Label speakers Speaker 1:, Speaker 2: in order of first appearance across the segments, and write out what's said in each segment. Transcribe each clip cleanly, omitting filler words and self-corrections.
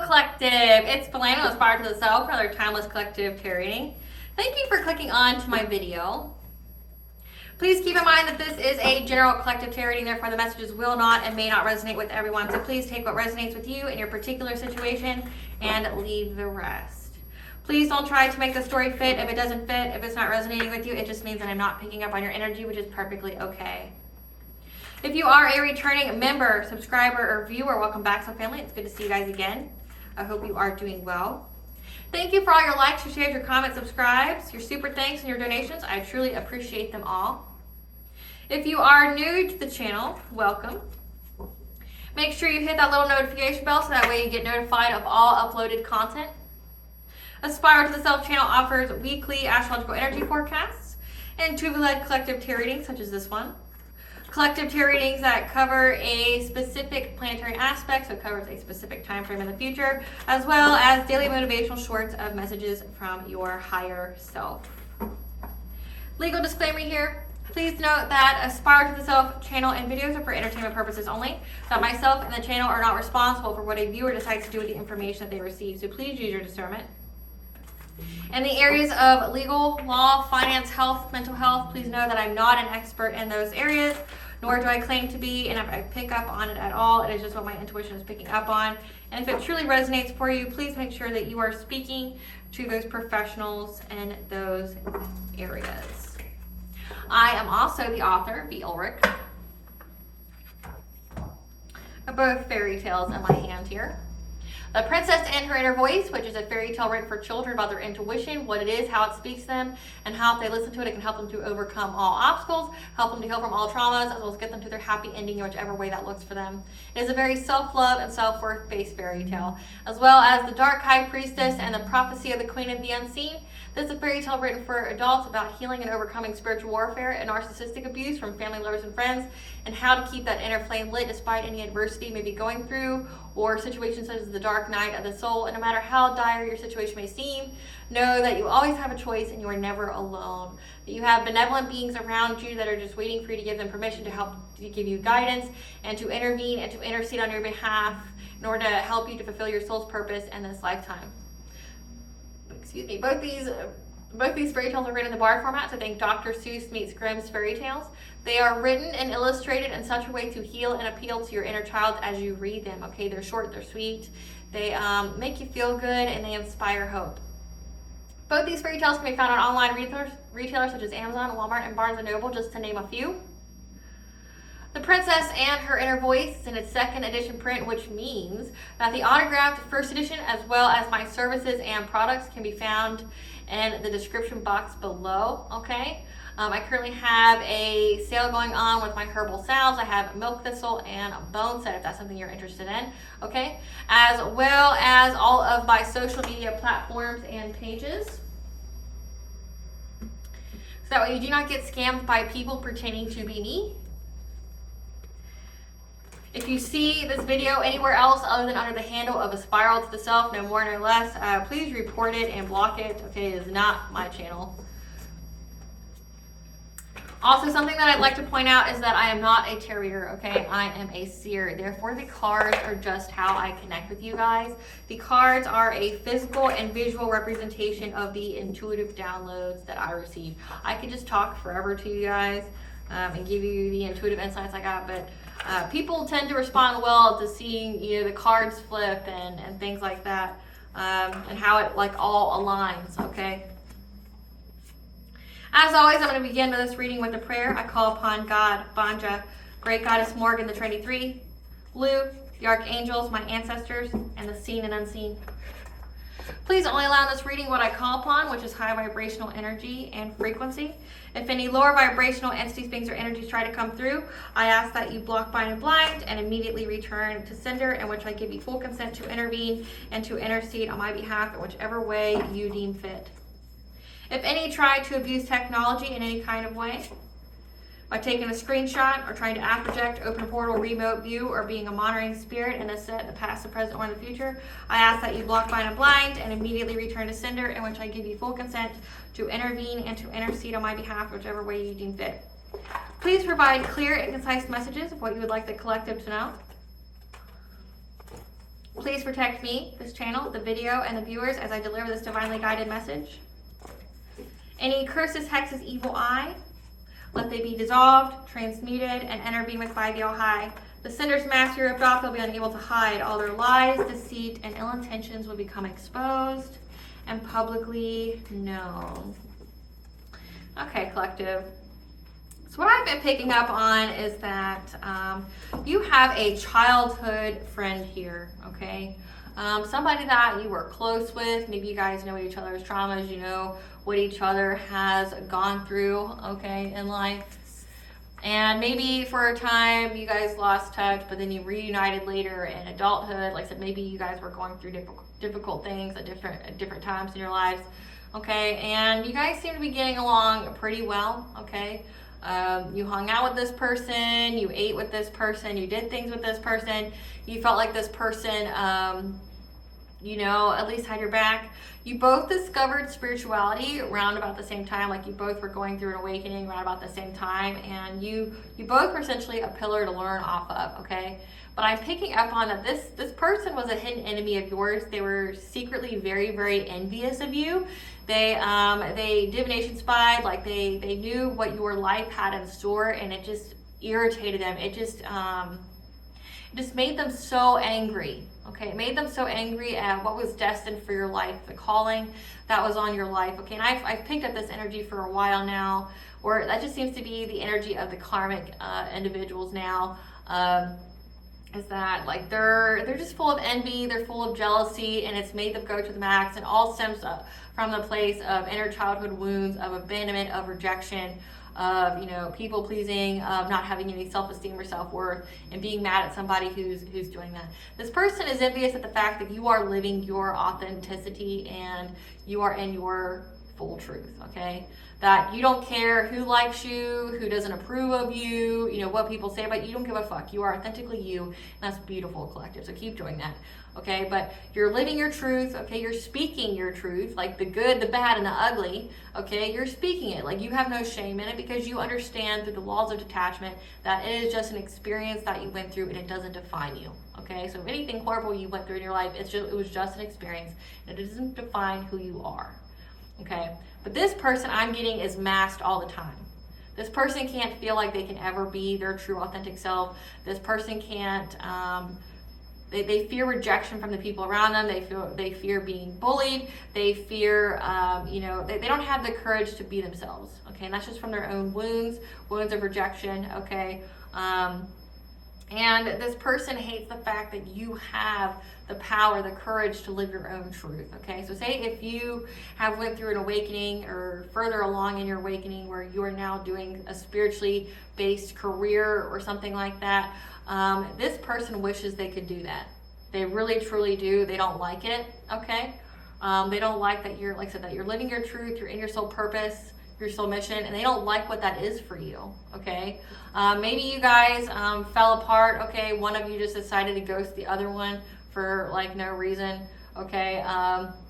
Speaker 1: Collective, it's Philando, Aspire to the Self, for another timeless collective tarot reading. Thank you for clicking on to my video. Please keep in mind that this is a general collective tarot reading, therefore the messages will not and may not resonate with everyone. So please take what resonates with you in your particular situation and leave the rest. Please don't try to make the story fit if it doesn't fit. If it's not resonating with you, it just means that I'm not picking up on your energy, which is perfectly okay. If you are a returning member, subscriber, or viewer, welcome back to the family. It's good to see you guys again. I hope you are doing well. Thank you for all your likes, your shares, your comments, subscribes, your super thanks, and your donations. I truly appreciate them all. If you are new to the channel, welcome. Make sure you hit that little notification bell so that way you get notified of all uploaded content. Aspire to the Self channel offers weekly astrological energy forecasts and intuitive-led collective tarot readings such as this one. Collective tarot readings that cover a specific planetary aspect, so it covers a specific time frame in the future, as well as daily motivational shorts of messages from your higher self. Legal disclaimer here. Please note that Aspire to the Self channel and videos are for entertainment purposes only, that myself and the channel are not responsible for what a viewer decides to do with the information that they receive, so please use your discernment. In the areas of legal, law, finance, health, mental health, please know that I'm not an expert in those areas, nor do I claim to be, and if I pick up on it at all, it is just what my intuition is picking up on. And if it truly resonates for you, please make sure that you are speaking to those professionals in those areas. I am also the author, B. Ulrich, of both fairy tales in my hand here. The Princess and Her Inner Voice, which is a fairy tale written for children about their intuition, what it is, how it speaks to them, and how if they listen to it, it can help them to overcome all obstacles, help them to heal from all traumas, as well as get them to their happy ending in whichever way that looks for them. It is a very self-love and self-worth based fairy tale. As well as The Dark High Priestess and The Prophecy of the Queen of the Unseen. This is a fairy tale written for adults about healing and overcoming spiritual warfare and narcissistic abuse from family, lovers, and friends, and how to keep that inner flame lit despite any adversity you may be going through, or situations such as the dark night of the soul. And no matter how dire your situation may seem, know that you always have a choice and you are never alone. That you have benevolent beings around you that are just waiting for you to give them permission to help to give you guidance and to intervene and to intercede on your behalf in order to help you to fulfill your soul's purpose in this lifetime. Excuse me. Both these fairy tales are written in the bard format, so think Dr. Seuss meets Grimm's fairy tales. They are written and illustrated in such a way to heal and appeal to your inner child as you read them. Okay, they're short, they're sweet, they make you feel good, and they inspire hope. Both these fairy tales can be found on online retailers such as Amazon, Walmart, and Barnes & Noble, just to name a few. The Princess and Her Inner Voice is in its second edition print, which means that the autographed first edition, as well as my services and products, can be found in the description box below, okay? I currently have a sale going on with my Herbal Salves. I have Milk Thistle and Bone Set, if that's something you're interested in, okay? As well as all of my social media platforms and pages. So that way you do not get scammed by people pretending to be me. If you see this video anywhere else other than under the handle of Aspire to the Self, no more, no less, please report it and block it. Okay, it is not my channel. Also, something that I'd like to point out is that I am not a tarot reader, okay? I am a seer. Therefore, the cards are just how I connect with you guys. The cards are a physical and visual representation of the intuitive downloads that I receive. I could just talk forever to you guys and give you the intuitive insights I got, but people tend to respond well to seeing, you know, the cards flip and things like that, and how it like all aligns, okay? As always, I'm going to begin this reading with a prayer. I call upon God, Banja, Great Goddess Morgan, the Trinity Three, Blue, the Archangels, my ancestors, and the seen and unseen. Please only allow in this reading what I call upon, which is high vibrational energy and frequency. If any lower vibrational entities, beings, or energies try to come through, I ask that you block, bind, and blind, and immediately return to sender, in which I give you full consent to intervene and to intercede on my behalf in whichever way you deem fit. If any try to abuse technology in any kind of way, by taking a screenshot or trying to app project, open a portal, remote view, or being a monitoring spirit in a set, the past, the present, or in the future, I ask that you block, bind, and blind, and immediately return to sender, in which I give you full consent to intervene and to intercede on my behalf, whichever way you deem fit. Please provide clear and concise messages of what you would like the collective to know. Please protect me, this channel, the video, and the viewers as I deliver this divinely guided message. Any curses, hexes, evil eye, let they be dissolved, transmuted, and enter being with by the All High. The sinner's mask you ripped off will be unable to hide. All their lies, deceit, and ill intentions will become exposed and publicly known. Okay, collective. So what I've been picking up on is that you have a childhood friend here, okay? Somebody that you were close with. Maybe you guys know each other's traumas, you know what each other has gone through, okay, in life. And maybe for a time you guys lost touch, but then you reunited later in adulthood. Like I said, maybe you guys were going through difficult things at different times in your lives, okay? And you guys seem to be getting along pretty well, okay? You hung out with this person, you ate with this person, you did things with this person, you felt like this person, you know, at least had your back. You both discovered spirituality around about the same time, like you both were going through an awakening around about the same time, and you both were essentially a pillar to learn off of, okay? But I'm picking up on that this person was a hidden enemy of yours. They were secretly very, very envious of you. They divination spied, like they knew what your life had in store, and it just irritated them. It just made them so angry. Okay, it made them so angry at what was destined for your life, the calling that was on your life. Okay, and I've picked up this energy for a while now, or that just seems to be the energy of the karmic individuals now. Is that like they're just full of envy, they're full of jealousy, and it's made them go to the max, and all stems from the place of inner childhood wounds, of abandonment, of rejection, of, you know, people pleasing, of not having any self-esteem or self-worth, and being mad at somebody who's doing that. This person is envious at the fact that you are living your authenticity and you are in your full truth, okay? That you don't care who likes you, who doesn't approve of you, you know, what people say about you. You don't give a fuck. You are authentically you, and that's beautiful, collective. So keep doing that, okay? But you're living your truth, okay? You're speaking your truth, like the good, the bad, and the ugly, okay? You're speaking it. Like you have no shame in it because you understand through the laws of detachment that it is just an experience that you went through and it doesn't define you, okay? So if anything horrible you went through in your life, it was just an experience, and it doesn't define who you are. Okay, but this person I'm getting is masked all the time. This person can't feel like they can ever be their true authentic self. This person can't, they fear rejection from the people around them. They fear being bullied. They fear, you know, they don't have the courage to be themselves. Okay, and that's just from their own wounds of rejection, okay? And this person hates the fact that you have the power, the courage to live your own truth, okay? So say if you have went through an awakening or further along in your awakening where you are now doing a spiritually based career or something like that, this person wishes they could do that. They really, truly do. They don't like it, okay? They don't like that you're, like I said, that you're living your truth, you're in your soul purpose, your soul mission, and they don't like what that is for you, okay? Maybe you guys fell apart, okay? One of you just decided to ghost the other one for like no reason, okay?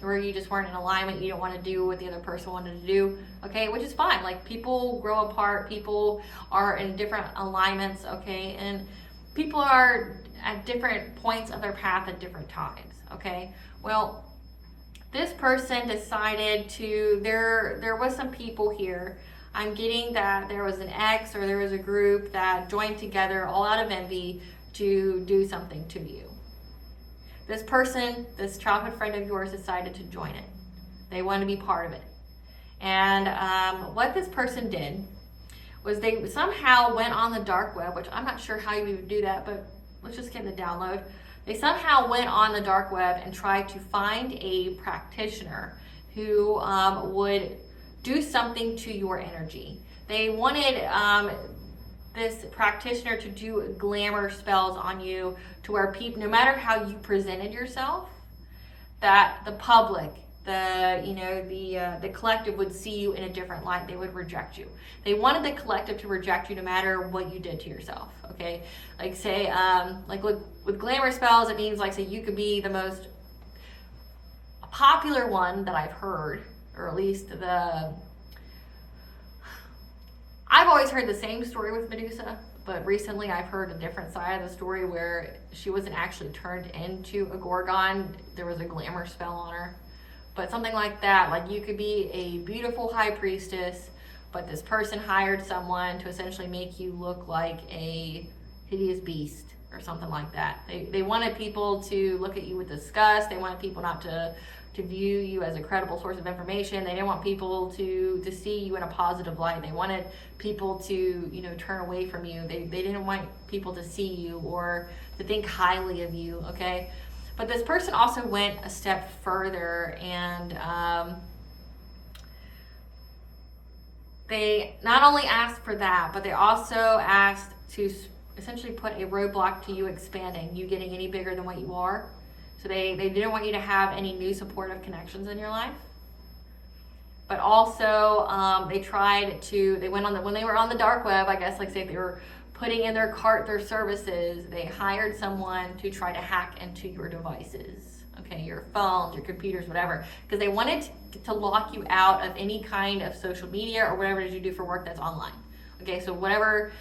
Speaker 1: Or you just weren't in alignment, you don't want to do what the other person wanted to do, okay? Which is fine. Like people grow apart, people are in different alignments, okay? And people are at different points of their path at different times, okay? Well, this person decided to, there was some people here. I'm getting that there was an ex or there was a group that joined together all out of envy to do something to you. This person, this childhood friend of yours, decided to join it. They wanted to be part of it. And what this person did was they somehow went on the dark web, which I'm not sure how you would do that, but let's just get the download. They somehow went on the dark web and tried to find a practitioner who would do something to your energy. They wanted this practitioner to do glamour spells on you to where people, no matter how you presented yourself, that the public, the collective would see you in a different light. They would reject you. They wanted the collective to reject you no matter what you did to yourself, okay? Like say, like with glamour spells, it means like say you could be the most popular one that I've heard, or at least I've always heard the same story with Medusa, but recently I've heard a different side of the story where she wasn't actually turned into a Gorgon. There was a glamour spell on her. But something like that, like you could be a beautiful high priestess, but this person hired someone to essentially make you look like a hideous beast or something like that. They wanted people to look at you with disgust. They wanted people not to view you as a credible source of information. They didn't want people to see you in a positive light. They wanted people to, you know, turn away from you. They didn't want people to see you or to think highly of you, okay? But this person also went a step further, and they not only asked for that, but they also asked to essentially put a roadblock to you expanding, you getting any bigger than what you are. So they didn't want you to have any new supportive connections in your life. But also they went on when they were on the dark web, I guess, like say if they were putting in their cart their services, they hired someone to try to hack into your devices, okay, your phones, your computers, whatever, because they wanted to lock you out of any kind of social media or whatever it is you do for work that's online. Okay, so whatever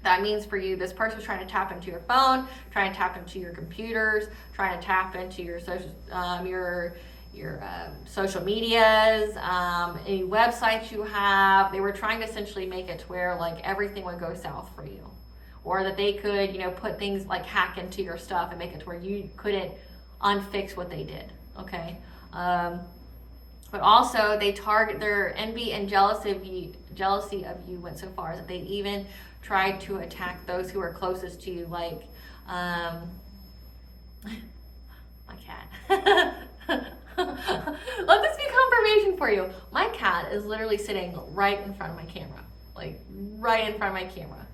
Speaker 1: that means for you, this person was trying to tap into your phone, trying to tap into your computers, trying to tap into your social medias, any websites you have. They were trying to essentially make it to where like everything would go south for you, or that they could, you know, put things like hack into your stuff and make it to where you couldn't unfix what they did. Okay. But also they target their envy and jealousy of you went so far that they even tried to attack those who are closest to you, like my cat. Let this be confirmation for you. My cat is literally sitting right in front of my camera, like right in front of my camera.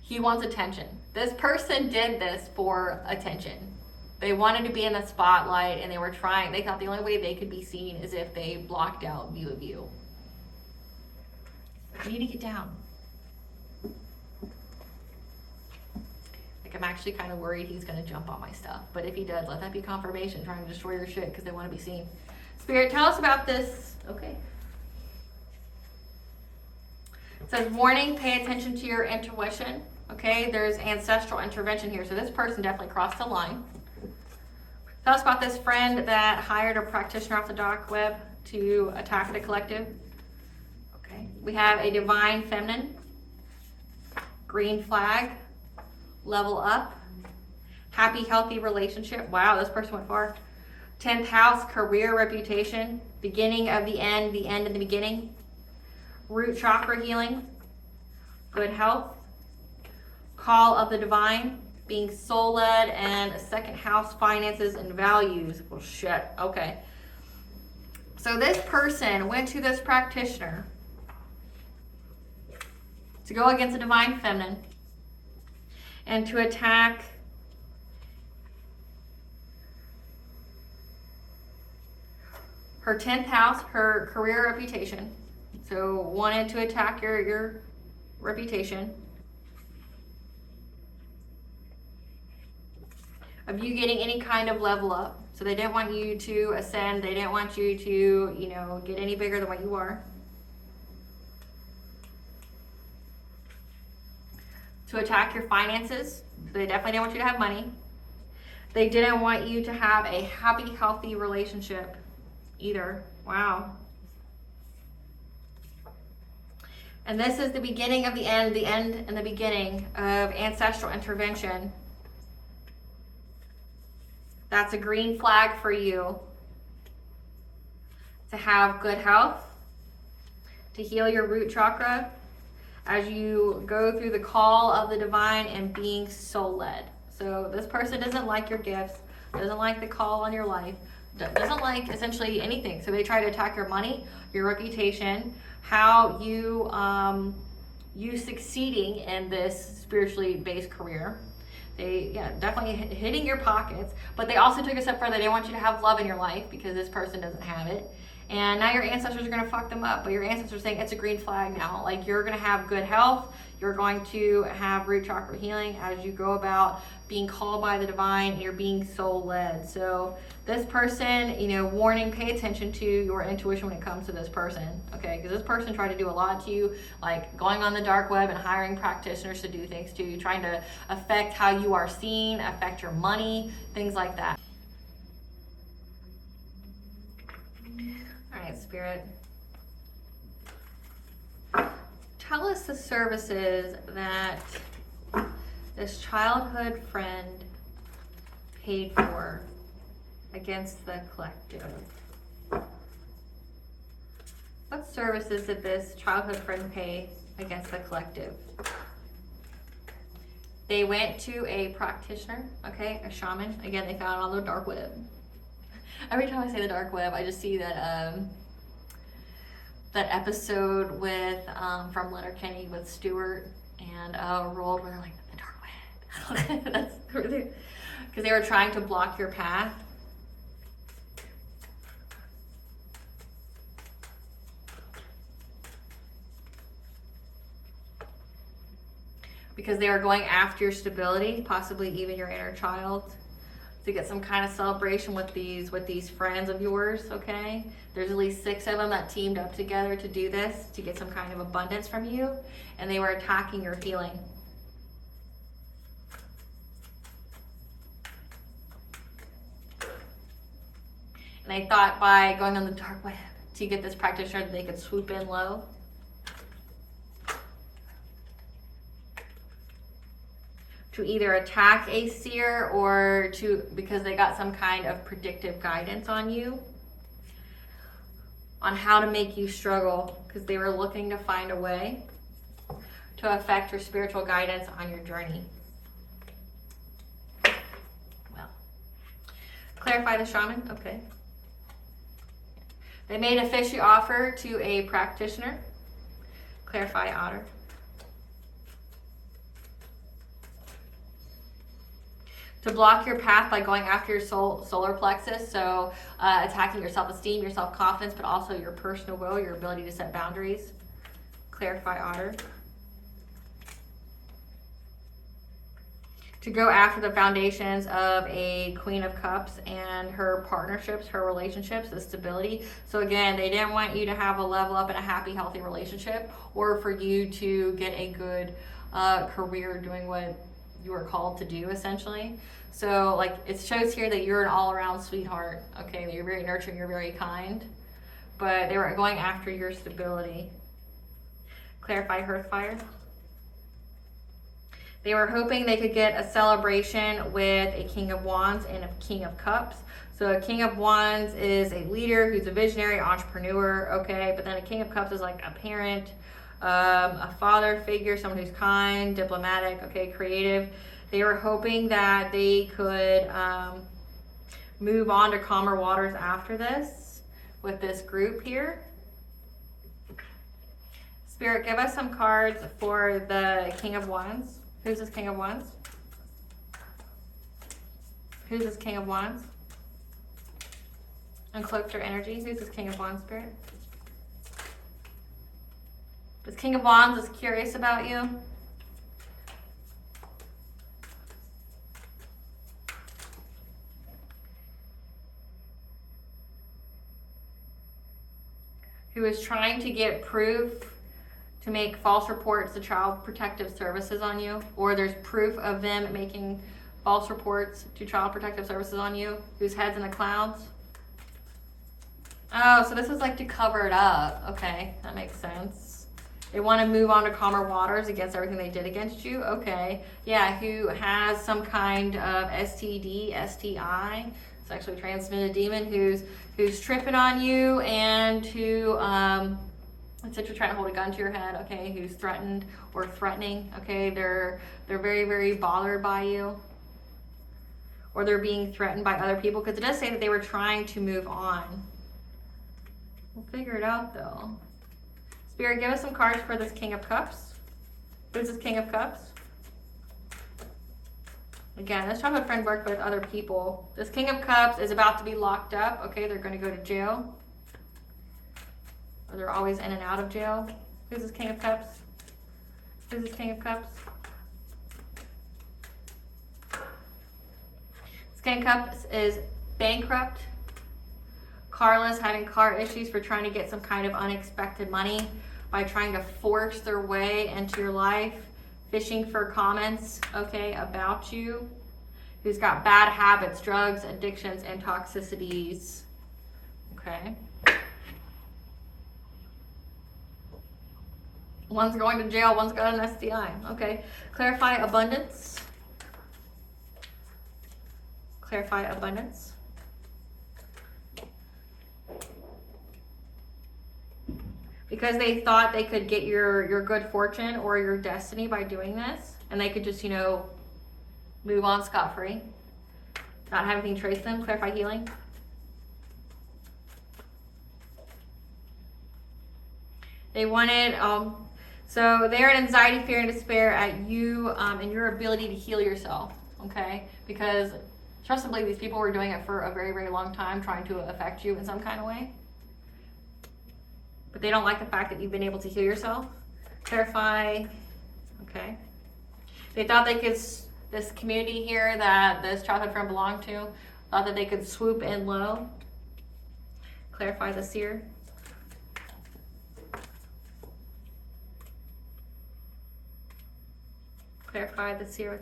Speaker 1: He wants attention. This person did this for attention. They wanted to be in the spotlight, and they thought the only way they could be seen is if they blocked out view of you. You need to get down. Like, I'm actually kind of worried he's going to jump on my stuff. But if he does, let that be confirmation, trying to destroy your shit because they want to be seen. Spirit, tell us about this. Okay. It says, warning, pay attention to your intuition. Okay, there's ancestral intervention here. So this person definitely crossed the line. Tell us about this friend that hired a practitioner off the dark web to attack the collective. Okay, we have a divine feminine, green flag, level up, happy, healthy relationship. Wow, this person went far. 10th house, career, reputation, beginning of the end of the beginning, root chakra healing, good health, call of the divine, being soul-led, and a 2nd house, finances and values. Well, shit, okay. So this person went to this practitioner to go against the divine feminine and to attack her 10th house, her career, reputation. So wanted to attack your reputation. Of you getting any kind of level up. So they didn't want you to ascend. They didn't want you to, you know, get any bigger than what you are. To attack your finances. So they definitely didn't want you to have money. They didn't want you to have a happy, healthy relationship either. Wow. And this is the beginning of the end and the beginning of ancestral intervention. That's a green flag for you to have good health, to heal your root chakra as you go through the call of the divine and being soul-led. So this person doesn't like your gifts, doesn't like the call on your life, doesn't like essentially anything. So they try to attack your money, your reputation, how you succeeding in this spiritually based career. They, definitely hitting your pockets, but they also took a step further. They want you to have love in your life because this person doesn't have it. And now your ancestors are going to fuck them up, but your ancestors are saying it's a green flag now. Like, you're going to have good health. You're going to have root chakra healing as you go about being called by the divine, and you're being soul led. So this person, you know, warning, pay attention to your intuition when it comes to this person, okay? Because this person tried to do a lot to you, like going on the dark web and hiring practitioners to do things to you, trying to affect how you are seen, affect your money, things like that. All right, Spirit. Tell us the services that this childhood friend paid for against the collective. What services did this childhood friend pay against the collective? They went to a practitioner, okay, a shaman. Again, they found it on the dark web. Every time I say the dark web, I just see that that episode with from Letterkenny with Stewart and Roald, where they're like, the dark web. That's because they were trying to block your path. Because they were going after your stability, possibly even your inner child, to get some kind of celebration with these friends of yours, okay? There's at least 6 of them that teamed up together to do this, to get some kind of abundance from you, and they were attacking your healing. And they thought by going on the dark web to get this practitioner that they could swoop in low. To either attack a seer or because they got some kind of predictive guidance on you on how to make you struggle, because they were looking to find a way to affect your spiritual guidance on your journey. Well, clarify the shaman, okay. They made a fishy offer to a practitioner. Clarify otter. To block your path by going after your solar plexus, so attacking your self-esteem, your self-confidence, but also your personal will, your ability to set boundaries. Clarify otter. To go after the foundations of a Queen of Cups and her partnerships, her relationships, the stability. So again, they didn't want you to have a level up in a happy, healthy relationship, or for you to get a good career doing what you were called to do, essentially. So like, it shows here that you're an all-around sweetheart, okay? That you're very nurturing, you're very kind, but they were going after your stability. Clarify Hearthfire. They were hoping they could get a celebration with a King of Wands and a King of Cups. So a King of Wands is a leader who's a visionary entrepreneur, okay? But then a King of Cups is like a parent, a father figure, someone who's kind, diplomatic, okay, creative. They were hoping that they could move on to calmer waters after this with this group here. Spirit, give us some cards for the King of Wands. Who's this King of Wands? Who's this King of Wands? Uncloak their energy. Who's this King of Wands, Spirit? This King of Wands is curious about you. Who is trying to get proof to make false reports to Child Protective Services on you, or there's proof of them making false reports to Child Protective Services on you, whose head's in the clouds. Oh, so this is like to cover it up. Okay, that makes sense. They want to move on to calmer waters against everything they did against you. Okay, yeah, who has some kind of STD, STI, sexually transmitted demon, who's tripping on you, and who essentially trying to hold a gun to your head, okay, who's threatened or threatening, okay, they're very, very bothered by you, or they're being threatened by other people, because it does say that they were trying to move on. We'll figure it out though. Spirit, give us some cards for this King of Cups. Who's this King of Cups? Again, this childhood friend worked with other people. This King of Cups is about to be locked up, okay, they're going to go to jail. or they're always in and out of jail. Who's this King of Cups? Who's this King of Cups? This King of Cups is bankrupt, carless, having car issues for trying to get some kind of unexpected money by trying to force their way into your life, fishing for comments, okay, about you. Who's got bad habits, drugs, addictions, and toxicities, okay. One's going to jail, one's got an STI. Okay. Clarify abundance. Clarify abundance. Because they thought they could get your good fortune or your destiny by doing this. And they could just, you know, move on scot-free. Not have anything trace them. Clarify healing. They wanted... So they're in anxiety, fear, and despair at you and your ability to heal yourself, okay? Because trust and believe these people were doing it for a very, very long time, trying to affect you in some kind of way. But they don't like the fact that you've been able to heal yourself. Clarify, okay? They thought they could, this community here that this childhood friend belonged to, thought that they could swoop in low. Clarify the seer. Clarify the seer.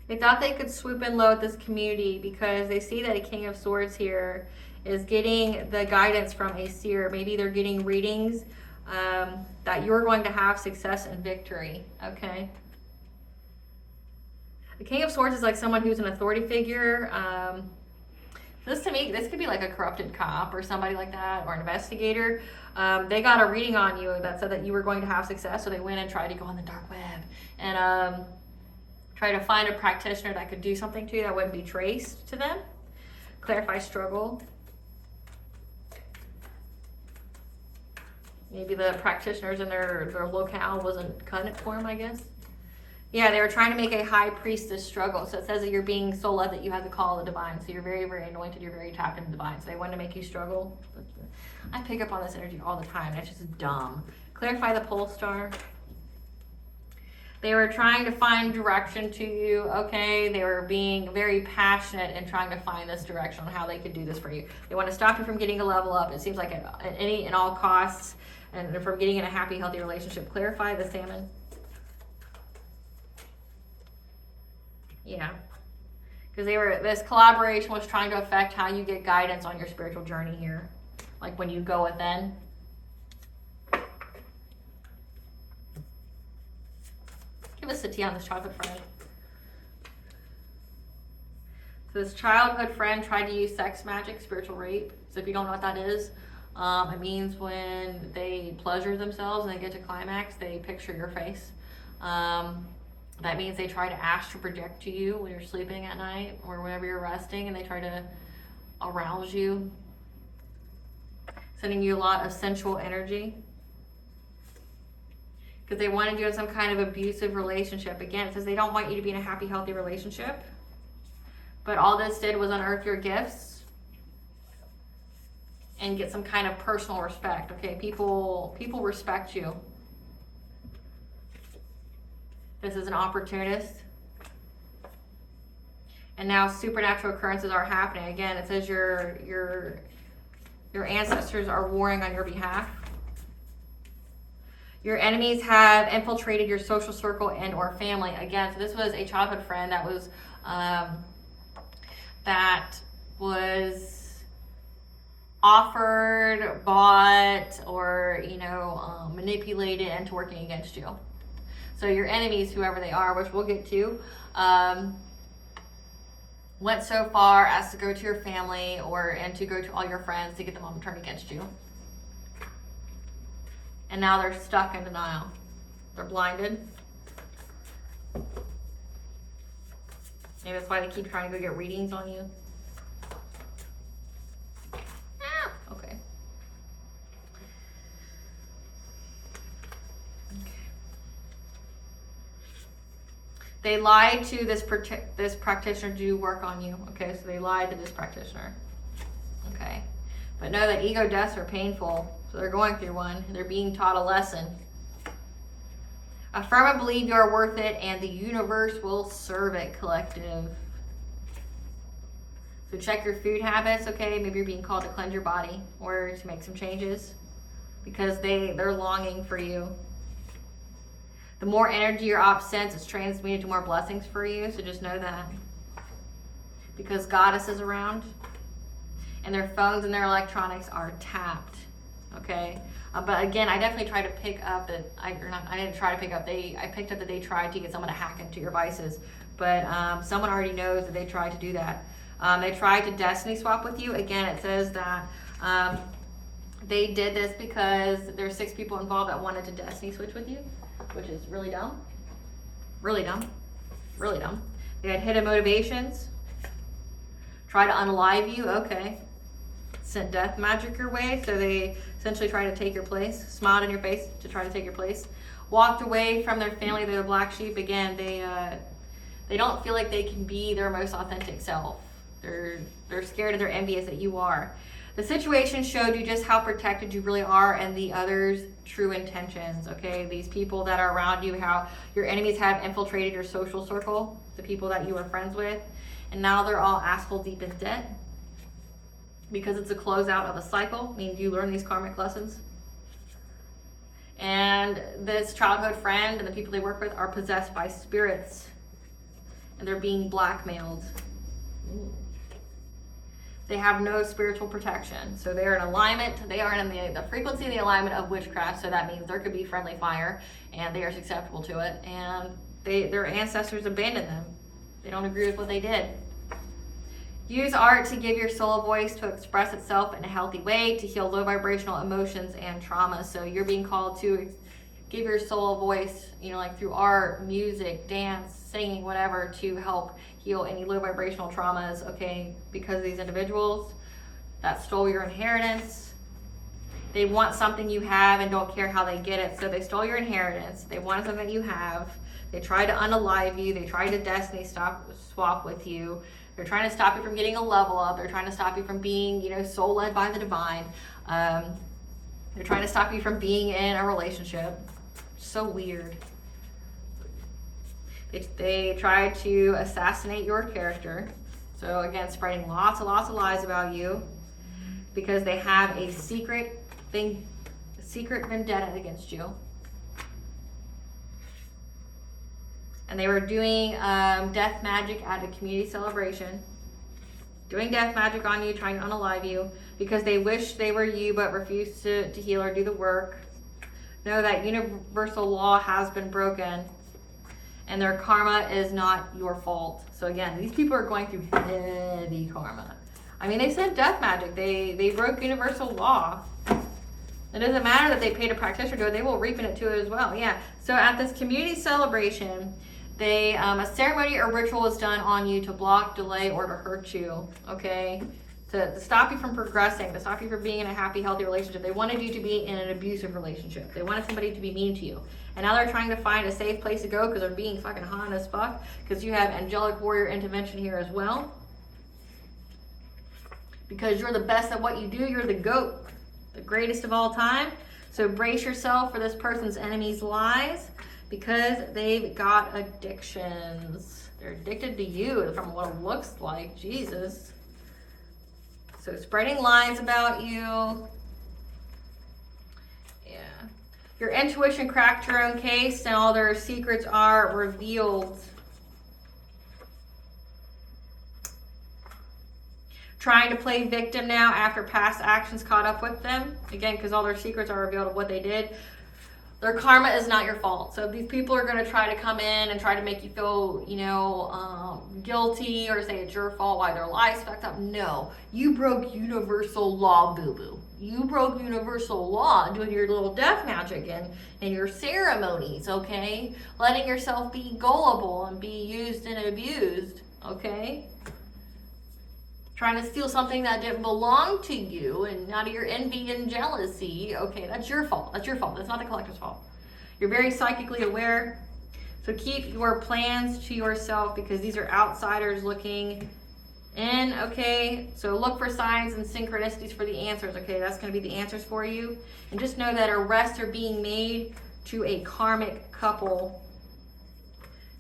Speaker 1: They thought they could swoop in low at this community because they see that a King of Swords here is getting the guidance from a seer. Maybe they're getting readings that you're going to have success and victory, okay? The King of Swords is like someone who's an authority figure. This to me, this could be like a corrupted cop or somebody like that, or an investigator. They got a reading on you that said that you were going to have success, so they went and tried to go on the dark web and try to find a practitioner that could do something to you that wouldn't be traced to them. Clarify struggle. Maybe the practitioners in their locale wasn't cutting it for them, I guess. Yeah, they were trying to make a high priestess struggle. So it says that you're being so led that you have the call of the divine. So you're very, very anointed. You're very tapped into the divine. So they wanted to make you struggle. I pick up on this energy all the time. That's just dumb. Clarify the pole star. They were trying to find direction to you, okay? They were being very passionate and trying to find this direction on how they could do this for you. They want to stop you from getting a level up. It seems like at any and all costs, and from getting in a happy, healthy relationship. Clarify the salmon. Yeah, because this collaboration was trying to affect how you get guidance on your spiritual journey here, like when you go within. Give us a tea on this childhood friend. So this childhood friend tried to use sex magic, spiritual rape. So if you don't know what that is, it means when they pleasure themselves and they get to climax, they picture your face. That means they try to astral project to you when you're sleeping at night or whenever you're resting, and they try to arouse you, sending you a lot of sensual energy. Because they wanted you in some kind of abusive relationship. Again, it says they don't want you to be in a happy, healthy relationship. But all this did was unearth your gifts and get some kind of personal respect. Okay, people respect you. This is an opportunist. And now supernatural occurrences are happening. Again, it says your ancestors are warring on your behalf. Your enemies have infiltrated your social circle and or family. Again, so this was a childhood friend that was offered, bought, or manipulated into working against you. So your enemies, whoever they are, which we'll get to, went so far as to go to your family and to go to all your friends to get them all to turn against you. And now they're stuck in denial. They're blinded. Maybe that's why they keep trying to go get readings on you. Okay. They lied to this practitioner to do work on you. Okay, so they lied to this practitioner. Okay, but know that ego deaths are painful. So they're going through one. They're being taught a lesson. Affirm and believe you are worth it, and the universe will serve it, collective. So check your food habits, okay? Maybe you're being called to cleanse your body or to make some changes because they're longing for you. The more energy your op sends, it's transmuted to more blessings for you, so just know that. Because Goddess is around, and their phones and their electronics are tapped, okay? But again, I definitely tried to pick up that, I picked up that they tried to get someone to hack into your devices. But someone already knows that they tried to do that. They tried to destiny swap with you. Again, it says that they did this because there's 6 people involved that wanted to destiny switch with you, which is really dumb. Really dumb. Really dumb. They had hidden motivations. Try to unalive you. Okay. Sent death magic your way, so they essentially tried to take your place. Smiled in your face to try to take your place. Walked away from their family. They're the black sheep. Again, they don't feel like they can be their most authentic self. They're scared and they're envious that you are. The situation showed you just how protected you really are and the others' true intentions, okay? These people that are around you, how your enemies have infiltrated your social circle, the people that you were friends with, and now they're all asshole deep in debt because it's a closeout of a cycle. I mean, you learn these karmic lessons. And this childhood friend and the people they work with are possessed by spirits and they're being blackmailed. Ooh. They have no spiritual protection. So they're in alignment. They are in the frequency and the alignment of witchcraft. So that means there could be friendly fire and they are susceptible to it. And their ancestors abandoned them. They don't agree with what they did. Use art to give your soul a voice to express itself in a healthy way, to heal low vibrational emotions and trauma. So you're being called to give your soul a voice, like through art, music, dance, singing, whatever, to help heal any low vibrational traumas, okay? Because these individuals that stole your inheritance, they want something you have and don't care how they get it. So they stole your inheritance. They wanted something that you have. They tried to unalive you. They tried to destiny swap with you. They're trying to stop you from getting a level up. They're trying to stop you from being, soul led by the divine. They're trying to stop you from being in a relationship. So weird. They try to assassinate your character. So again, spreading lots and lots of lies about you because they have a secret vendetta against you. And they were doing death magic at a community celebration. Doing death magic on you, trying to unalive you because they wish they were you but refuse to heal or do the work. Know that universal law has been broken and their karma is not your fault. So again, these people are going through heavy karma. I mean, they said death magic. They broke universal law. It doesn't matter that they paid a practitioner to it. They will reap in it too as well. Yeah. So at this community celebration, a ceremony or ritual was done on you to block, delay, or to hurt you. Okay. To stop you from progressing, to stop you from being in a happy, healthy relationship. They wanted you to be in an abusive relationship. They wanted somebody to be mean to you. And now they're trying to find a safe place to go because they're being fucking hot as fuck. Because you have angelic warrior intervention here as well. Because you're the best at what you do. You're the GOAT, the greatest of all time. So brace yourself for this person's enemy's lies because they've got addictions. They're addicted to you from what it looks like. Jesus. So spreading lies about you. Yeah. Your intuition cracked your own case and all their secrets are revealed. Trying to play victim now after past actions caught up with them. Again, because all their secrets are revealed of what they did. Their karma is not your fault. So if these people are going to try to come in and try to make you feel, guilty or say it's your fault why their lives fucked up, no. You broke universal law, boo-boo. You broke universal law doing your little death magic and your ceremonies, okay? Letting yourself be gullible and be used and abused, okay? Trying to steal something that didn't belong to you and out of your envy and jealousy, okay, that's your fault. That's your fault. That's not the collective's fault. You're very psychically aware. So keep your plans to yourself because these are outsiders looking in, okay? So look for signs and synchronicities for the answers, okay? That's going to be the answers for you. And just know that arrests are being made to a karmic couple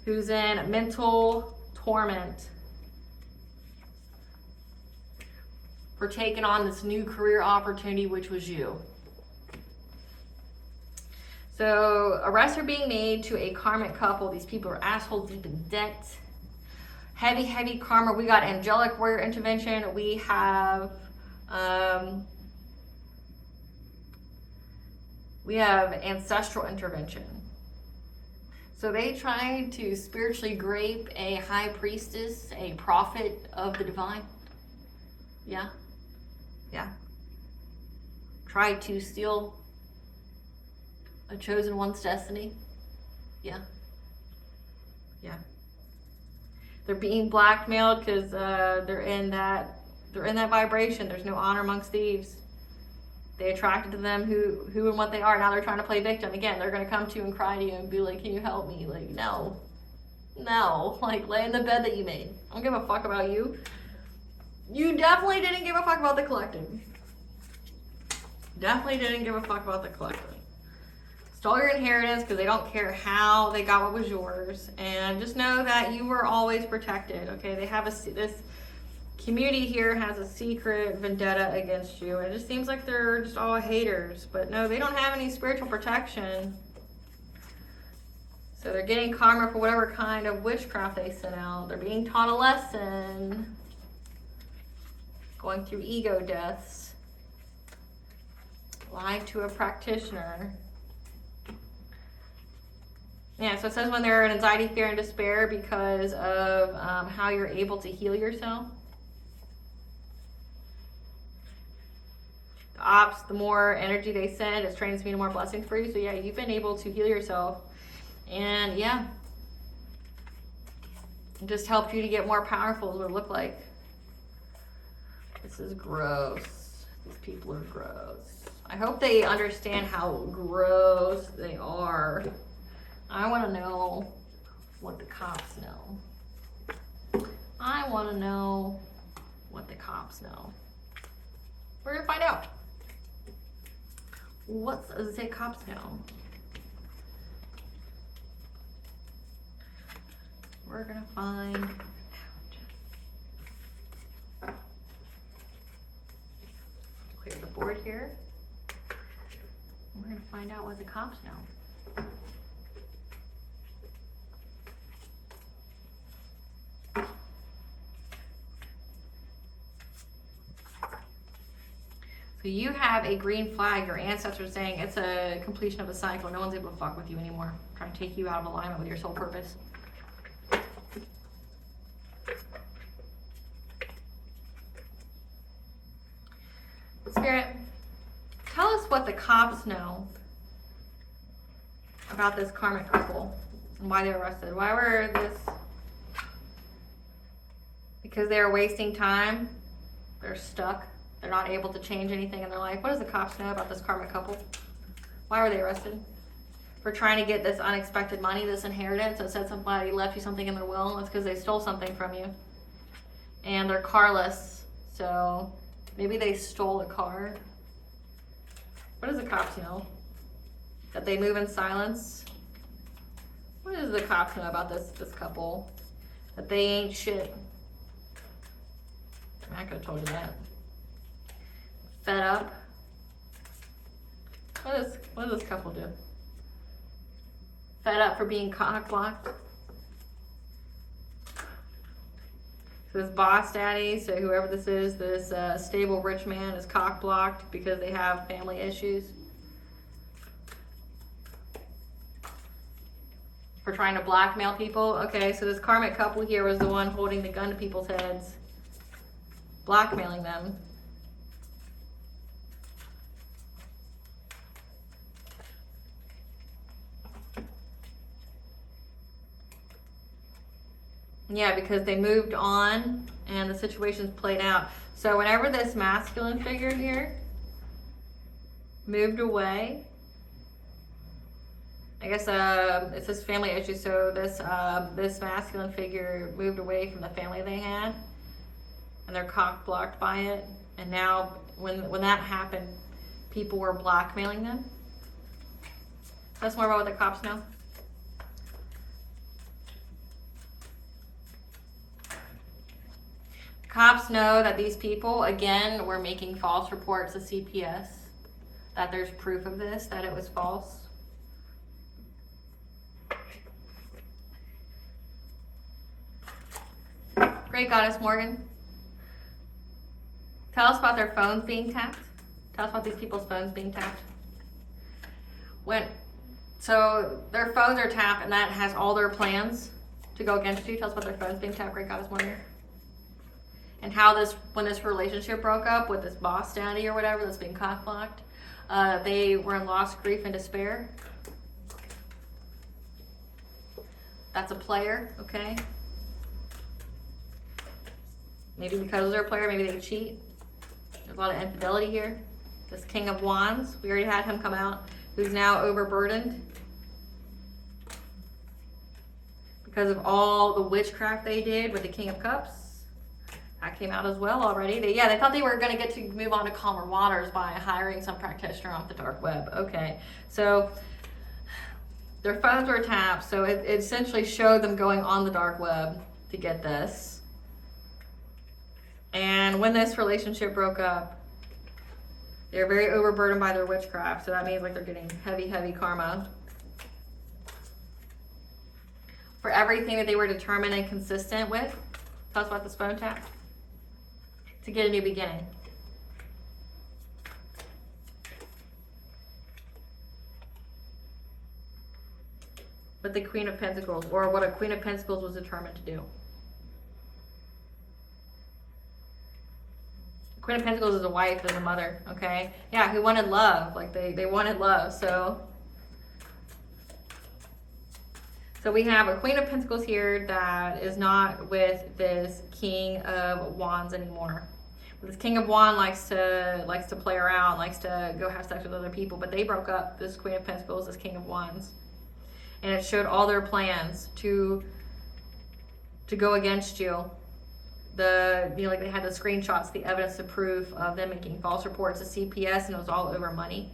Speaker 1: who's in mental torment for taking on this new career opportunity, which was you. So arrests are being made to a karmic couple. These people are assholes, deep in debt. Heavy, heavy karma. We got angelic warrior intervention. We have ancestral intervention. So they tried to spiritually grape a high priestess, a prophet of the divine. Yeah. Yeah. Tried to steal a chosen one's destiny. Yeah. Yeah. They're being blackmailed because they're in that vibration. There's no honor amongst thieves. They attracted to them who and what they are. Now they're trying to play victim. Again, they're going to come to you and cry to you and be like, can you help me? Like, no. Like, lay in the bed that you made. I don't give a fuck about you. You definitely didn't give a fuck about the collective. Definitely didn't give a fuck about the collective. Stole your inheritance because they don't care how they got what was yours. And just know that you were always protected, okay? They have this community here has a secret vendetta against you. It just seems like they're just all haters. But no, they don't have any spiritual protection. So they're getting karma for whatever kind of witchcraft they sent out. They're being taught a lesson. Going through ego deaths. Lied to a practitioner. Yeah, so it says when they're in anxiety, fear, and despair because of how you're able to heal yourself. The ops, the more energy they send, it's transmitting to more blessings for you. So yeah, you've been able to heal yourself. And yeah, it just helped you to get more powerful is what it looked like. This is gross. These people are gross. I hope they understand how gross they are. I want to know what the cops know. I want to know what the cops know. We're going to find out. What does the cops know? We're going to find out. Clear the board here. We're going to find out what the cops know. So you have a green flag. Your ancestors saying it's a completion of a cycle. No one's able to fuck with you anymore. Trying to take you out of alignment with your soul purpose. Spirit, tell us what the cops know about this karmic couple and why they were arrested. Why were this? Because they were wasting time. They're stuck. They're not able to change anything in their life. What does the cops know about this karmic couple? Why were they arrested? For trying to get this unexpected money, this inheritance. So it said somebody left you something in their will. It's because they stole something from you. And they're carless. So maybe they stole a car. What does the cops know? That they move in silence. What does the cops know about this couple? That they ain't shit. I could have told you that. Fed up. What does this couple do? Fed up for being cock-blocked. So this boss daddy, so whoever this is, this stable rich man is cock-blocked because they have family issues. For trying to blackmail people. Okay, so this karmic couple here was the one holding the gun to people's heads. Blackmailing them. Yeah, because they moved on and the situation's played out. So whenever this masculine figure here moved away I guess it says family issues. So this masculine figure moved away from the family they had, and they're cock blocked by it. And now, when that happened, people were blackmailing them. That's more about what the cops know. Cops know that these people, again, were making false reports to CPS, that there's proof of this, that it was false. Great Goddess Morgan. Tell us about their phones being tapped. Tell us about these people's phones being tapped. So their phones are tapped, and that has all their plans to go against you. Tell us about their phones being tapped, Great Goddess Morgan. And how when this relationship broke up with this boss daddy or whatever that's being cock blocked, they were in loss, grief, and despair. That's a player, okay? Maybe because they're a player, maybe they cheat. There's a lot of infidelity here. This King of Wands, we already had him come out, who's now overburdened because of all the witchcraft they did with the King of Cups. That came out as well already. They thought they were going to get to move on to calmer waters by hiring some practitioner off the dark web. Okay, so their phones were tapped, so it essentially showed them going on the dark web to get this. And when this relationship broke up, they're very overburdened by their witchcraft, so that means like they're getting heavy, heavy karma for everything that they were determined and consistent with. Tell us about this phone tap. To get a new beginning. With the Queen of Pentacles, or what a Queen of Pentacles was determined to do. Queen of Pentacles is a wife and a mother, okay? Yeah, who wanted love. Like they wanted love, so we have a Queen of Pentacles here that is not with this King of Wands anymore. This King of Wands likes to play around, likes to go have sex with other people, but they broke up. This Queen of Pentacles, this King of Wands, and it showed all their plans to go against you. Like they had the screenshots, the evidence, the proof of them making false reports to CPS, and it was all over money.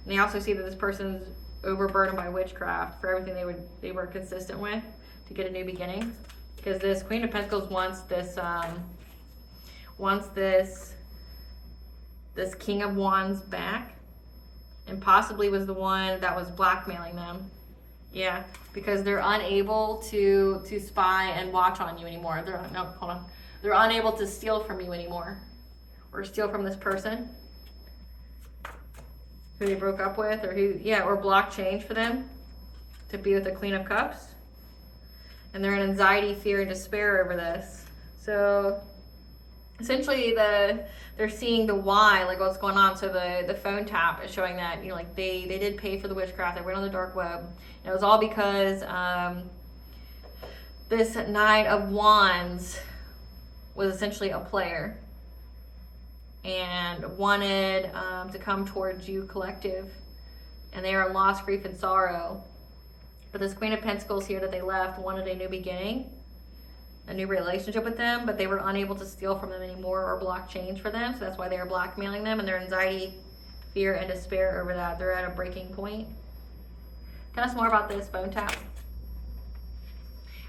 Speaker 1: And they also see that this person's overburdened by witchcraft for everything they were consistent with to get a new beginning, because this Queen of Pentacles wants this King of Wands back, and possibly was the one that was blackmailing them. Yeah, because they're unable to spy and watch on you anymore. They're unable to steal from you anymore, or steal from this person who they broke up with, or block change for them to be with the Queen of Cups. And they're in anxiety, fear, and despair over this. So essentially they're seeing the why, like what's going on. So the phone tap is showing that, they did pay for the witchcraft. They went on the dark web. And it was all because this Knight of Wands was essentially a player and wanted to come towards you collective, and they are in loss, grief, and sorrow. But this Queen of Pentacles here that they left wanted a new beginning, a new relationship with them, but they were unable to steal from them anymore or block change for them, so that's why they are blackmailing them, and their anxiety, fear, and despair over that. They're at a breaking point. Tell us more about this phone tap.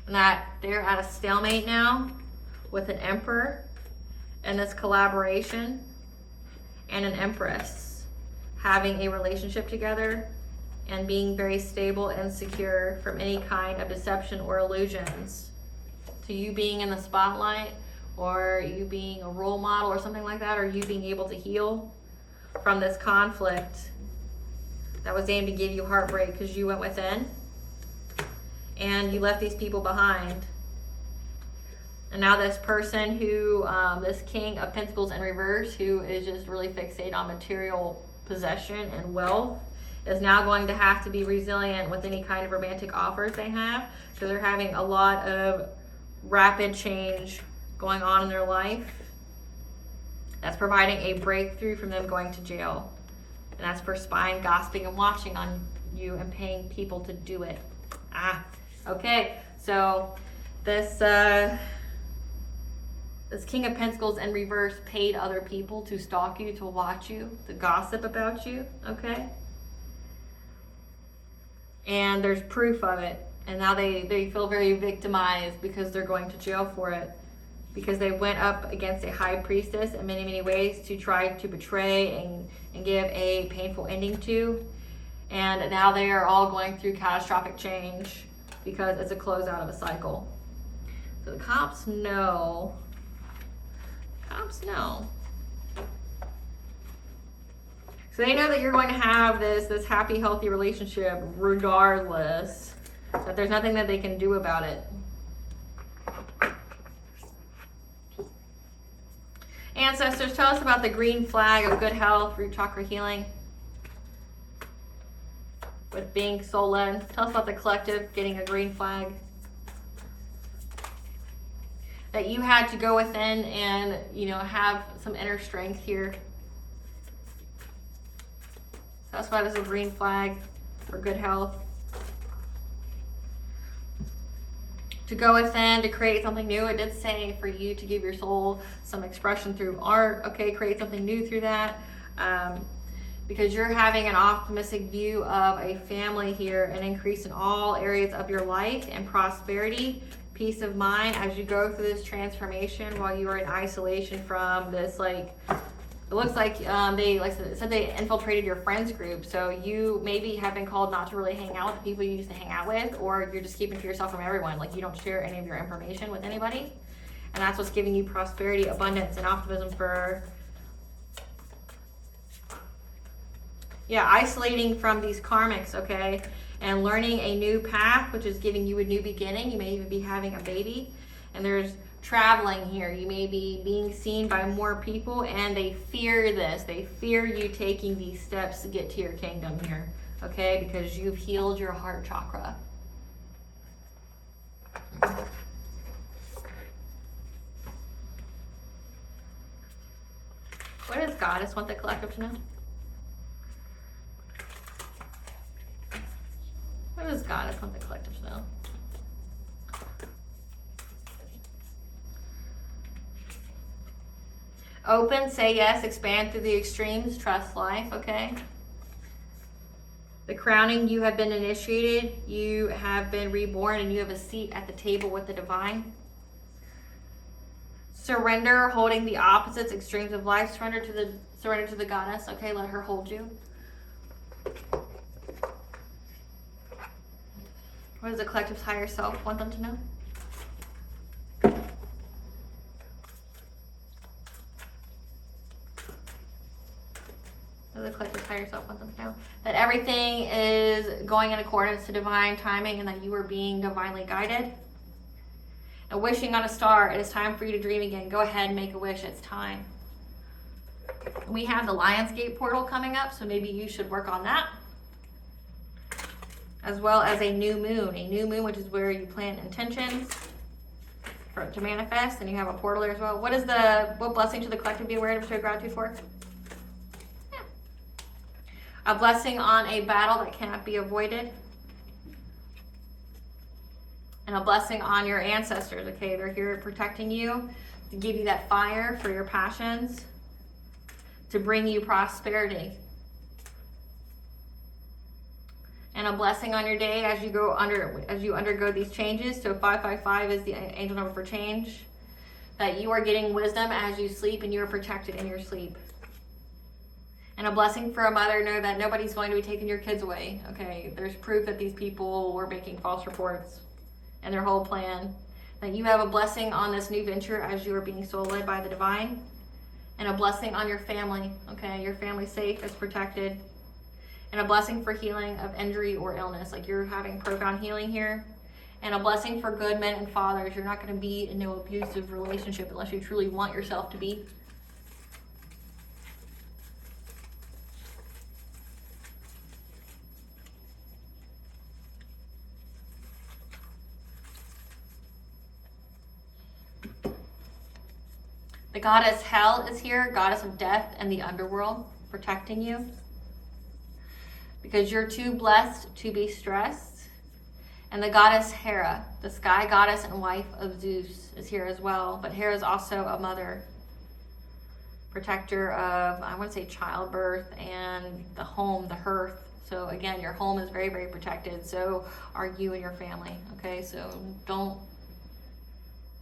Speaker 1: And that they're at a stalemate now with an Emperor and this collaboration, and an Empress having a relationship together and being very stable and secure from any kind of deception or illusions. To you being in the spotlight, or you being a role model or something like that, or you being able to heal from this conflict that was aimed to give you heartbreak because you went within and you left these people behind. And now this person who, this King of Pentacles in reverse, who is just really fixated on material possession and wealth, is now going to have to be resilient with any kind of romantic offers they have, because they're having a lot of rapid change going on in their life. That's providing a breakthrough from them going to jail. And that's for spying, gossiping, and watching on you and paying people to do it. Okay, so this King of Pentacles in reverse paid other people to stalk you, to watch you, to gossip about you, okay? And there's proof of it. And now they feel very victimized because they're going to jail for it. Because they went up against a high priestess in many, many ways to try to betray and give a painful ending to. And now they are all going through catastrophic change because it's a closeout of a cycle. So the cops know. Cops know. So they know that you're going to have this happy, healthy relationship regardless. That there's nothing that they can do about it. Ancestors, tell us about the green flag of good health, root chakra healing. With being soul led. Tell us about the collective getting a green flag. That you had to go within and, you know, have some inner strength here. That's why there's a green flag for good health. To go within, to create something new. It did say for you to give your soul some expression through art. Okay, create something new through that. Because you're having an optimistic view of a family here, an increase in all areas of your life and prosperity, peace of mind as you go through this transformation while you are in isolation from this, like, it looks like they, like I said, they infiltrated your friends group. So you maybe have been called not to really hang out with the people you used to hang out with, or you're just keeping to yourself from everyone. Like, you don't share any of your information with anybody. And that's what's giving you prosperity, abundance, and optimism for, yeah, isolating from these karmics, okay? And learning a new path, which is giving you a new beginning. You may even be having a baby. And there's traveling here. You may be being seen by more people, and they fear this. They fear you taking these steps to get to your kingdom here, okay? Because you've healed your heart chakra. What does Goddess want the collective to know? What does Goddess want the collective to know? Open, say yes, expand through the extremes, trust life, okay? The crowning, you have been initiated, you have been reborn, and you have a seat at the table with the divine. Surrender, holding the opposites, extremes of life, surrender to the Goddess, okay? Let her hold you. What does the collective's higher self want them to know? The collective higher self wants them to know that everything is going in accordance to divine timing and that you are being divinely guided. And wishing on a star, it is time for you to dream again. Go ahead and make a wish, it's time. We have the Lionsgate portal coming up, so maybe you should work on that. As well as a new moon, which is where you plant intentions for it to manifest, and you have a portal there as well. What blessing should the collective be aware of to show gratitude for? A blessing on a battle that cannot be avoided. And a blessing on your ancestors, okay? They're here protecting you, to give you that fire for your passions, to bring you prosperity. And a blessing on your day as you undergo these changes. So 555 is the angel number for change. That you are getting wisdom as you sleep and you are protected in your sleep. And a blessing for a mother, know that nobody's going to be taking your kids away, okay? There's proof that these people were making false reports and their whole plan. That you have a blessing on this new venture as you are being soul led by the divine. And a blessing on your family, okay? Your family's safe, it's protected. And a blessing for healing of injury or illness, like you're having profound healing here. And a blessing for good men and fathers. You're not going to be in no abusive relationship unless you truly want yourself to be. The goddess Hel is here, goddess of death and the underworld, protecting you. because you're too blessed to be stressed. And the goddess Hera, the sky goddess and wife of Zeus, is here as well. But Hera is also a mother, protector of, I want to say, childbirth and the home, the hearth. So again, your home is very, very protected. So are you and your family. Okay, so don't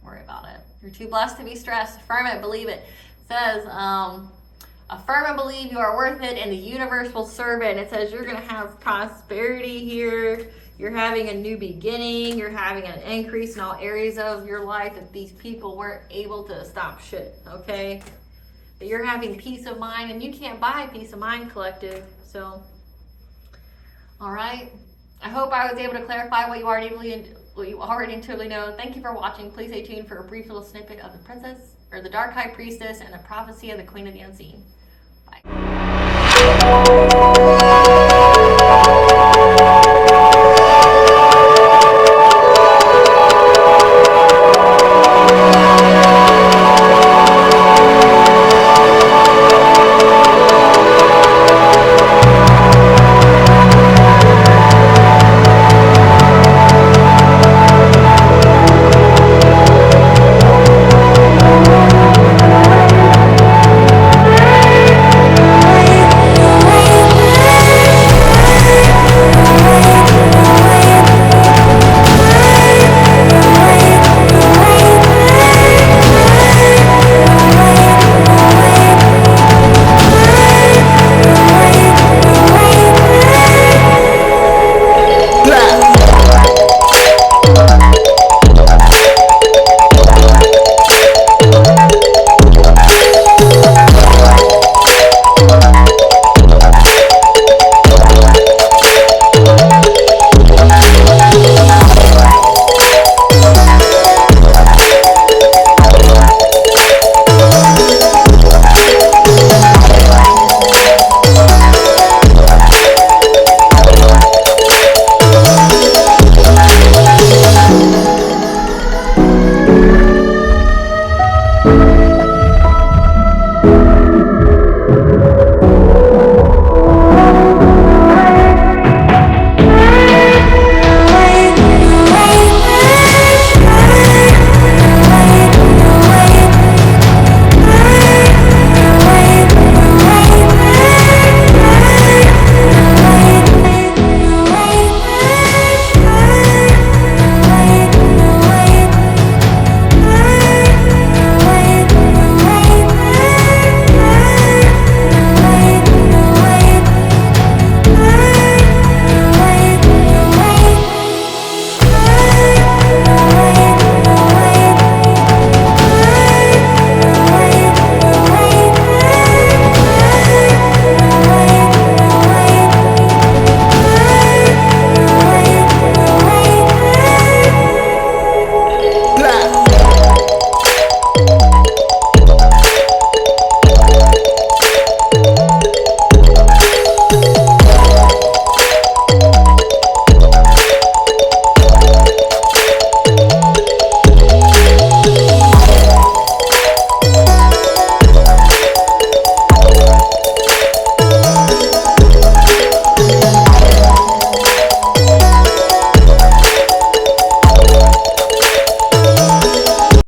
Speaker 1: worry about it. You're too blessed to be stressed. Affirm it, believe it. It says, affirm and believe you are worth it, and the universe will serve it. And it says you're going to have prosperity here. You're having a new beginning. You're having an increase in all areas of your life that these people weren't able to stop shit, okay? But you're having peace of mind, and you can't buy peace of mind, collective. So, all right. I hope I was able to clarify what you already totally know. Thank you for watching. Please stay tuned for a brief little snippet of the princess, or the Dark High Priestess, and the prophecy of the Queen of the Unseen. Bye.